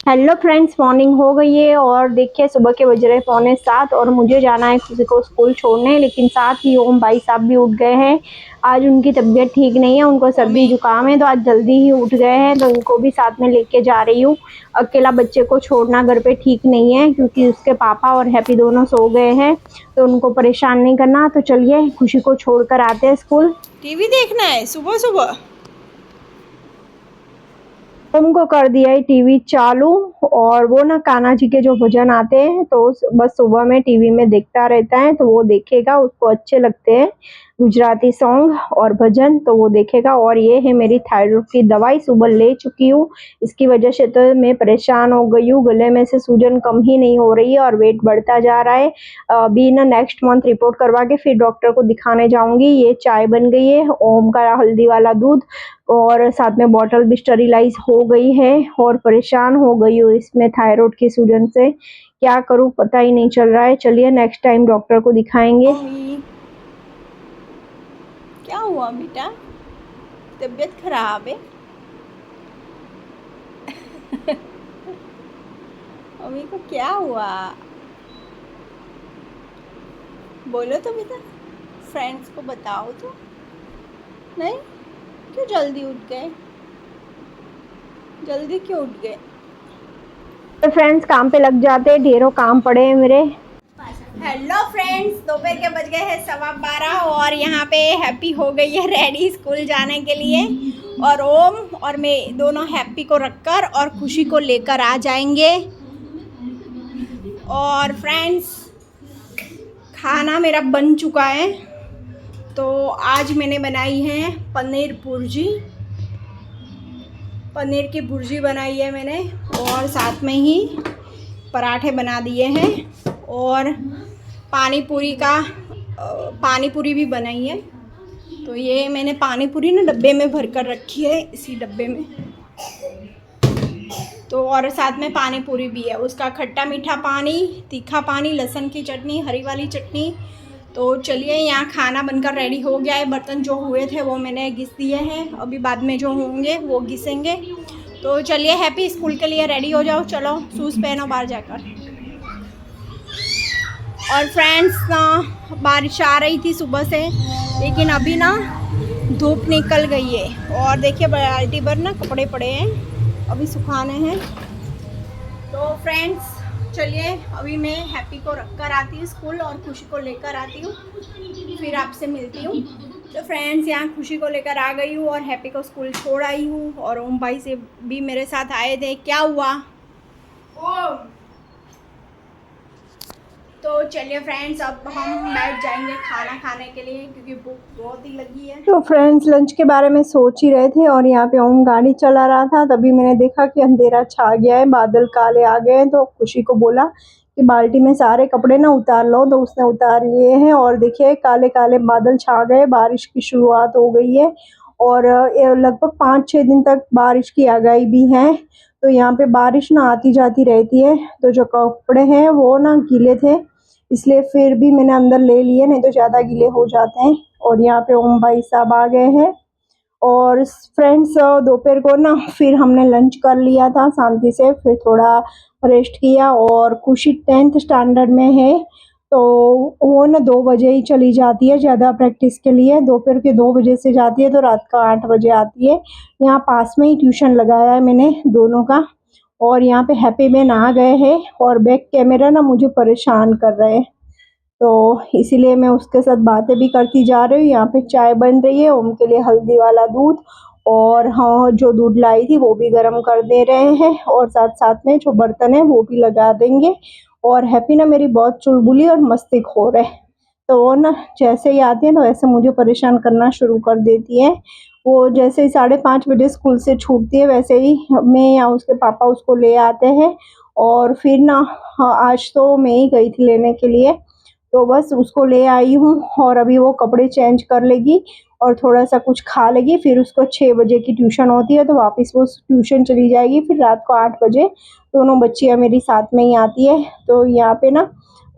Hello friends, morning हो गई है और देखिए सुबह के बज रहे 6:45 और मुझे जाना है किसी को स्कूल छोड़ने। लेकिन साथ ही ओम भाई साहब भी उठ गए हैं। आज उनकी तबीयत ठीक नहीं है, उनको सर्दी ओमी। जुकाम है, तो आज जल्दी ही उठ गए हैं, तो उनको भी साथ में लेके जा रही हूँ। अकेला बच्चे को छोड़ना घर पे ठीक नहीं है, क्योंकि उसके पापा और हैप्पी दोनों सो गए हैं, तो उनको परेशान नहीं करना। तो चलिए खुशी को छोड़ कर आते हैं स्कूल। टीवी देखना है सुबह सुबह। उनको कर दिया है टीवी चालू, और वो ना कान्हा जी के जो भजन आते हैं तो बस सुबह में टीवी में देखता रहता है, तो वो देखेगा, उसको अच्छे लगते हैं गुजराती सॉन्ग और भजन, तो वो देखेगा। और ये है मेरी थायराइड की दवाई, सुबह ले चुकी हूँ। इसकी वजह से तो मैं परेशान हो गई हूँ, गले में से सूजन कम ही नहीं हो रही है और वेट बढ़ता जा रहा है। अभी ना नेक्स्ट मंथ रिपोर्ट करवा के फिर डॉक्टर को दिखाने जाऊंगी। ये चाय बन गई है, ओम का हल्दी वाला दूध, और साथ में बॉटल भी स्टरीलाइज हो गई है। और परेशान हो गई हूँ इसमें थायराइड की सूजन से, क्या करूँ पता ही नहीं चल रहा है। चलिए नेक्स्ट टाइम डॉक्टर को दिखाएंगे। ओमी, क्या हुआ बेटा? तबीयत खराब है? ओमी को क्या हुआ? बोलो तो बेटा, फ्रेंड्स को बताओ तो। नहीं, क्यों जल्दी उठ गए? जल्दी क्यों उठ गए? तो फ्रेंड्स काम पे लग जाते हैं, ढेरों काम पड़े हैं मेरे। हेलो फ्रेंड्स, दोपहर के बज गए हैं 12:15 और यहाँ पे हैप्पी हो गई है रेडी स्कूल जाने के लिए। और ओम और मैं दोनों हैप्पी को रखकर और खुशी को लेकर आ जाएंगे। और फ्रेंड्स, खाना मेरा बन चुका है। तो आज मैंने बनाई है पनीर भुर्जी। पनीर की भुर्जी बनाई है मैंने, और साथ में ही पराठे बना दिए हैं, और पानी पूरी भी बनाई है। तो ये मैंने पानी पूरी ना डब्बे में भर कर रखी है, इसी डब्बे में। तो और साथ में पानी पूरी भी है, उसका खट्टा मीठा पानी, तीखा पानी, लहसुन की चटनी, हरी वाली चटनी। तो चलिए, यहाँ खाना बनकर रेडी हो गया है। बर्तन जो हुए थे वो मैंने घिस दिए हैं, अभी बाद में जो होंगे वो घिसेंगे। तो चलिए हैप्पी, स्कूल के लिए रेडी हो जाओ, चलो शूज़ पहनो बाहर जाकर। और फ्रेंड्स ना, बारिश आ रही थी सुबह से, लेकिन अभी ना धूप निकल गई है। और देखिए बाल्टी भर ना कपड़े पड़े हैं, अभी सुखाने हैं। तो फ्रेंड्स चलिए, अभी मैं हैप्पी को रख कर आती हूँ स्कूल और खुशी को लेकर आती हूँ, फिर आपसे मिलती हूँ। तो फ्रेंड्स, यहाँ खुशी को लेकर आ गई हूँ और हैप्पी को स्कूल छोड़ आई हूँ, और ओम भाई से भी मेरे साथ आए थे। क्या हुआ ओम? तो चलिए फ्रेंड्स, अब हम बैठ जाएंगे खाना खाने के लिए, क्योंकि भूख बहुत ही लगी है। तो फ्रेंड्स लंच के बारे में सोच ही रहे थे, और यहाँ पे ओम गाड़ी चला रहा था, तभी मैंने देखा कि अंधेरा छा गया है, बादल काले आ गए हैं। तो खुशी को बोला कि बाल्टी में सारे कपड़े ना उतार लो, तो उसने उतार लिए हैं। और देखिए काले काले बादल छा गए, बारिश की शुरुआत हो गई है, और लगभग 5-6 दिन तक बारिश की आगाही भी है। तो यहाँ पे बारिश ना आती जाती रहती है, तो जो कपड़े हैं वो ना गीले थे, इसलिए फिर भी मैंने अंदर ले लिए, नहीं तो ज़्यादा गीले हो जाते हैं। और यहाँ पे ओम भाई साहब आ गए हैं। और फ्रेंड्स दोपहर को ना फिर हमने लंच कर लिया था शांति से, फिर थोड़ा रेस्ट किया। और खुशी 10th स्टैंडर्ड में है, तो वो ना 2 बजे ही चली जाती है ज़्यादा प्रैक्टिस के लिए। दोपहर के 2 बजे से जाती है, तो रात का 8 बजे आती है। यहाँ पास में ही ट्यूशन लगाया है मैंने दोनों का। और यहाँ पे हैप्पी मैन आ गए हैं, और बैक कैमरा ना मुझे परेशान कर रहे हैं, तो इसीलिए मैं उसके साथ बातें भी करती जा रही हूँ। यहाँ पे चाय बन रही है, ओम के लिए हल्दी वाला दूध, और हाँ जो दूध लाई थी वो भी गर्म कर दे रहे हैं, और साथ साथ में जो बर्तन है वो भी लगा देंगे। और हैप्पी ना मेरी बहुत चुलबुली और मस्तीखोर है, तो वो ना जैसे ही आती है तो ऐसे मुझे परेशान करना शुरू कर देती है। वो जैसे ही 5:30 बजे स्कूल से छूटती है, वैसे ही मैं या उसके पापा उसको ले आते हैं। और फिर ना हाँ, आज तो मैं ही गई थी लेने के लिए, तो बस उसको ले आई हूँ। और अभी वो कपड़े चेंज कर लेगी और थोड़ा सा कुछ खा लेगी, फिर उसको 6 बजे की ट्यूशन होती है, तो वापस वो ट्यूशन चली जाएगी। फिर रात को 8 बजे दोनों बच्चियाँ मेरी साथ में ही आती है। तो यहाँ पे ना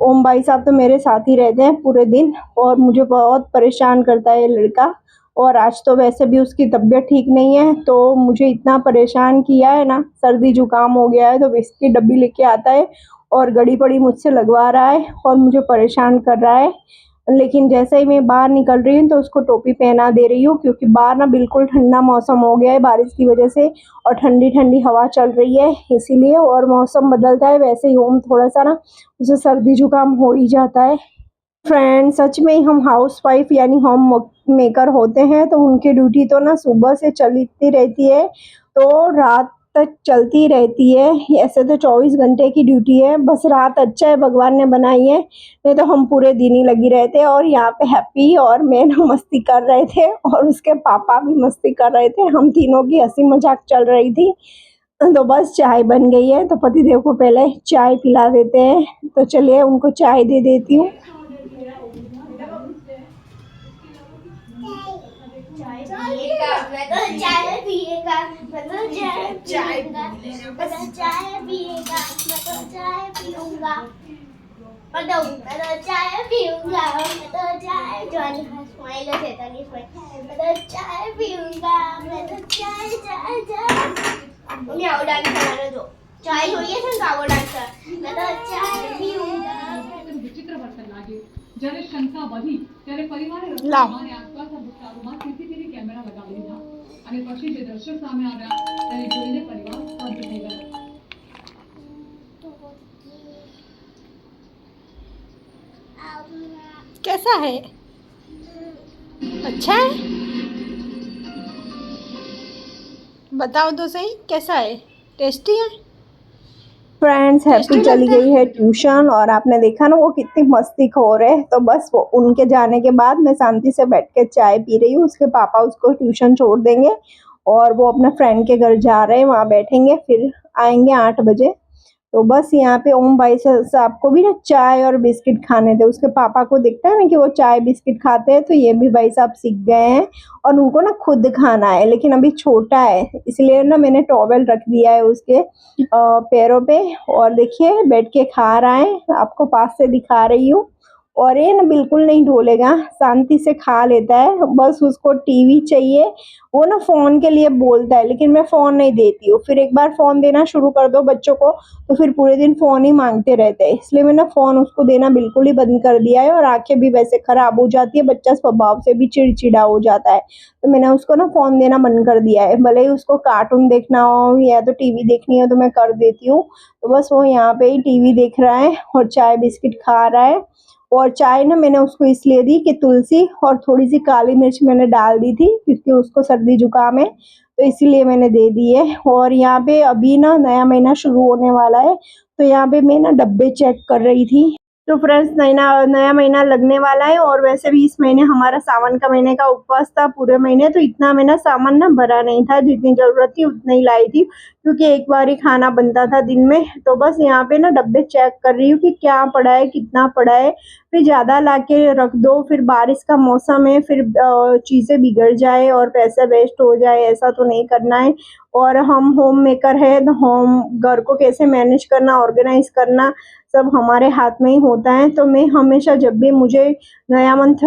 ओम भाई साहब तो मेरे साथ ही रहते हैं पूरे दिन, और मुझे बहुत परेशान करता है ये लड़का। और आज तो वैसे भी उसकी तबीयत ठीक नहीं है, तो मुझे इतना परेशान किया है ना, सर्दी जुकाम हो गया है, तो विक्स की डब्बी लेके आता है और घड़ी पड़ी मुझसे लगवा रहा है और मुझे परेशान कर रहा है। लेकिन जैसे ही मैं बाहर निकल रही हूँ तो उसको टोपी पहना दे रही हूँ, क्योंकि बाहर ना बिल्कुल ठंडा मौसम हो गया है बारिश की वजह से और ठंडी ठंडी हवा चल रही है इसीलिए, और मौसम बदलता है वैसे ही ओम थोड़ा सा ना उसे सर्दी जुकाम हो ही जाता है। फ्रेंड, सच में हम हाउस वाइफ यानी होम मेकर होते हैं तो उनकी ड्यूटी तो ना सुबह से चलती रहती है तो रात तक चलती रहती है। ऐसे तो 24 घंटे की ड्यूटी है, बस रात अच्छा है भगवान ने बनाई है, नहीं तो हम पूरे दिन ही लगी रहते। और यहाँ पे हैप्पी और मैं ना मस्ती कर रहे थे और उसके पापा भी मस्ती कर रहे थे, हम तीनों की हंसी मजाक चल रही थी। तो बस चाय बन गई है, तो पतिदेव को पहले चाय पिला देते हैं, तो चलिए उनको चाय दे देती हूँ। चाय पिएगा, मैं तो चाय पिएगा, मैं तो चाय पिएगा, मैं तो चाय पीऊंगा, मैं तो चाय पीऊंगा, मैं तो चाय जॉनी स्माइल देता नहीं स्माइल, मैं तो चाय पीऊंगा, मैं तो चाय चाय चाय मम्मी आओ डांस कराने दो, चाय જોઈએ છે ને ગાવો डांस मैं तो चाय पीऊंगा। વિચિત્ર વર્તન લાગ્યું જ્યારે શંકા વધી ત્યારે પરિવારે લાવ. રસ્તાની આસપાસ વિસ્તારોમાં સીસીટીવી કેમેરા લગાવી દીધા અને પછી જે દ્રશ્યો સામે આવ્યા તેને જોઈને પરિવાર સ્તબ્ધ થઈ ગયો। कैसा है? अच्छा है? बताओ तो सही कैसा है? टेस्टी है? फ्रेंड्स, हैप्पी चली गई है ट्यूशन और आपने देखा ना वो कितनी मस्तीखोर है। तो बस वो उनके जाने के बाद मैं शांति से बैठ के चाय पी रही हूँ। उसके पापा उसको ट्यूशन छोड़ देंगे और वो अपने फ्रेंड के घर जा रहे हैं, वहाँ बैठेंगे, फिर आएंगे 8 बजे। तो बस यहाँ पे ओम भाई साहब को भी ना चाय और बिस्किट खाने थे। उसके पापा को दिखता है ना कि वो चाय बिस्किट खाते हैं, तो ये भी भाई साहब सीख गए हैं और उनको ना खुद खाना है, लेकिन अभी छोटा है इसलिए ना मैंने टॉवेल रख दिया है उसके पैरों पे। और देखिए बैठ के खा रहा है, आपको पास से दिखा रही हूँ। और ये ना बिल्कुल नहीं ढोलेगा, शांति से खा लेता है, बस उसको टीवी चाहिए। वो ना फ़ोन के लिए बोलता है, लेकिन मैं फ़ोन नहीं देती हूँ। फिर एक बार फ़ोन देना शुरू कर दो बच्चों को तो फिर पूरे दिन फ़ोन ही मांगते रहते हैं, इसलिए मैंने फ़ोन उसको देना बिल्कुल ही बंद कर दिया है। और आंखें भी वैसे ख़राब हो जाती है, बच्चा स्वभाव से भी चिड़चिड़ा हो जाता है, तो मैंने उसको ना फ़ोन देना बंद कर दिया है। भले ही उसको कार्टून देखना हो या तो टीवी देखनी हो तो मैं कर देती हूँ। तो बस वो यहाँ पे ही टीवी देख रहा है और चाय बिस्किट खा रहा है। और चाय ना मैंने उसको इसलिए दी कि तुलसी और थोड़ी सी काली मिर्च मैंने डाल दी थी, क्योंकि उसको सर्दी जुकाम है, तो इसीलिए मैंने दे दी है। और यहाँ पे अभी ना नया महीना शुरू होने वाला है, तो यहाँ पे मैं ना डब्बे चेक कर रही थी। तो फ्रेंड्स, नया महीना लगने वाला है और वैसे भी इस महीने हमारा सावन का महीने का उपवास था पूरे महीने, तो इतना मैंने सामान ना भरा नहीं था, जितनी ज़रूरत थी उतना ही लाई थी, क्योंकि एक बार ही खाना बनता था दिन में। तो बस यहाँ पे ना डब्बे चेक कर रही हूँ कि क्या पड़ा है, कितना पड़ा है। फिर ज़्यादा ला के रख दो, फिर बारिश का मौसम है, फिर चीज़ें बिगड़ जाए और पैसे वेस्ट हो जाए, ऐसा तो नहीं करना है। और हम होम मेकर है तो घर को कैसे मैनेज करना, ऑर्गेनाइज करना सब हमारे हाथ में ही होता है। तो मैं हमेशा जब भी मुझे नया मंथ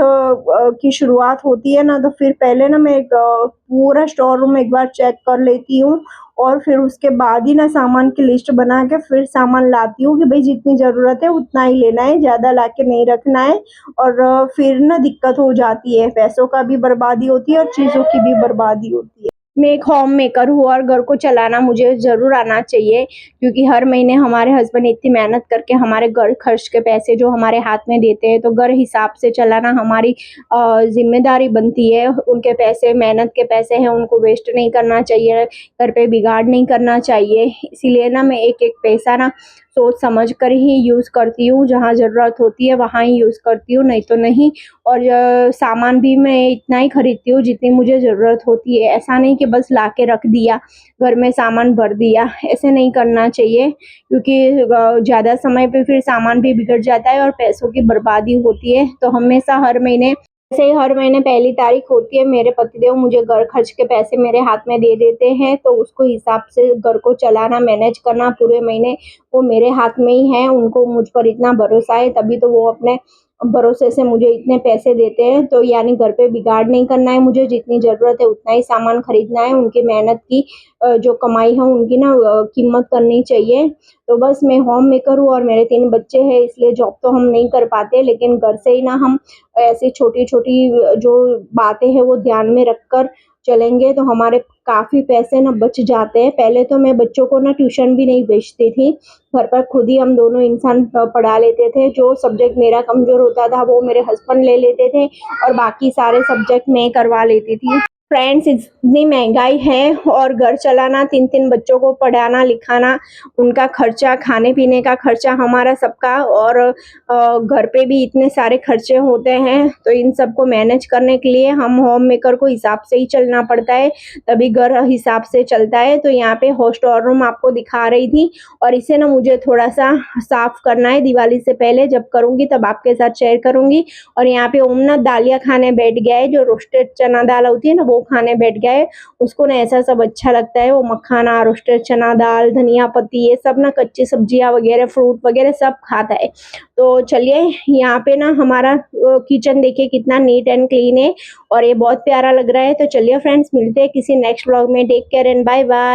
की शुरुआत होती है ना, तो फिर पहले ना मैं पूरा स्टोर रूम एक बार चेक कर लेती हूँ और फिर उसके बाद ही ना सामान की लिस्ट बना के फिर सामान लाती हूँ कि भाई जितनी ज़रूरत है उतना ही लेना है, ज़्यादा ला के नहीं रखना है। और फिर ना दिक्कत हो जाती है, पैसों का भी बर्बादी होती है और चीज़ों की भी बर्बादी होती है। मैं एक होम मेकर हूँ और घर को चलाना मुझे ज़रूर आना चाहिए, क्योंकि हर महीने हमारे हस्बैंड इतनी मेहनत करके हमारे घर खर्च के पैसे जो हमारे हाथ में देते हैं, तो घर हिसाब से चलाना हमारी जिम्मेदारी बनती है। उनके पैसे मेहनत के पैसे हैं, उनको वेस्ट नहीं करना चाहिए, घर पे बिगाड़ नहीं करना चाहिए। इसीलिए ना मैं एक एक पैसा ना सोच समझ कर ही यूज़ करती हूँ, जहाँ ज़रूरत होती है वहाँ ही यूज़ करती हूँ, नहीं तो नहीं। और सामान भी मैं इतना ही खरीदती हूँ जितनी मुझे ज़रूरत होती है, ऐसा नहीं कि बस ला के रख दिया, घर में सामान भर दिया, ऐसे नहीं करना चाहिए, क्योंकि ज़्यादा समय पे फिर सामान भी बिगड़ जाता है और पैसों की बर्बादी होती है। तो हमेशा हर महीने पहली तारीख होती है, मेरे पतिदेव मुझे घर खर्च के पैसे मेरे हाथ में दे देते हैं, तो उसको हिसाब से घर को चलाना, मैनेज करना पूरे महीने वो मेरे हाथ में ही है। उनको मुझ पर इतना भरोसा है, तभी तो वो अपने भरोसे से मुझे इतने पैसे देते हैं। तो यानी घर पे बिगाड़ नहीं करना है मुझे, जितनी ज़रूरत है उतना ही सामान खरीदना है। उनकी मेहनत की जो कमाई है उनकी ना कीमत करनी चाहिए। तो बस मैं होम मेकर हूँ और मेरे 3 बच्चे हैं, इसलिए जॉब तो हम नहीं कर पाते, लेकिन घर से ही ना हम ऐसी छोटी-छोटी जो बातें हैं वो ध्यान में रखकर चलेंगे तो हमारे काफ़ी पैसे ना बच जाते हैं। पहले तो मैं बच्चों को ना ट्यूशन भी नहीं भेजती थी, घर पर खुद ही हम दोनों इंसान पढ़ा लेते थे। जो सब्जेक्ट मेरा कमज़ोर होता था वो मेरे हस्बैंड ले लेते थे और बाकी सारे सब्जेक्ट मैं करवा लेती थी। फ्रेंड्स, इतनी महंगाई है और घर चलाना, 3-3 बच्चों को पढ़ाना लिखाना, उनका खर्चा, खाने पीने का खर्चा हमारा सबका, और घर पे भी इतने सारे खर्चे होते हैं। तो इन सबको मैनेज करने के लिए हम होम मेकर को हिसाब से ही चलना पड़ता है, तभी घर हिसाब से चलता है। तो यहाँ पे स्टोर रूम आपको दिखा रही थी और इसे ना मुझे थोड़ा सा साफ करना है दिवाली से पहले। जब करूँगी तब आपके साथ शेयर करूँगी। और यहाँ पे ओम ना दालिया खाने बैठ गया है, जो रोस्टेड चना दाल होती है ना वो खाने बैठ गया है। उसको ना ऐसा सब अच्छा लगता है, वो मखाना, रोस्टेड चना दाल, धनिया पत्ती, ये सब ना कच्ची सब्जियां वगैरह, फ्रूट वगैरह सब खाता है। तो चलिए, यहाँ पे ना हमारा किचन देखिए कितना नीट एंड क्लीन है और ये बहुत प्यारा लग रहा है। तो चलिए फ्रेंड्स, मिलते हैं किसी नेक्स्ट व्लॉग में। Take care and bye bye.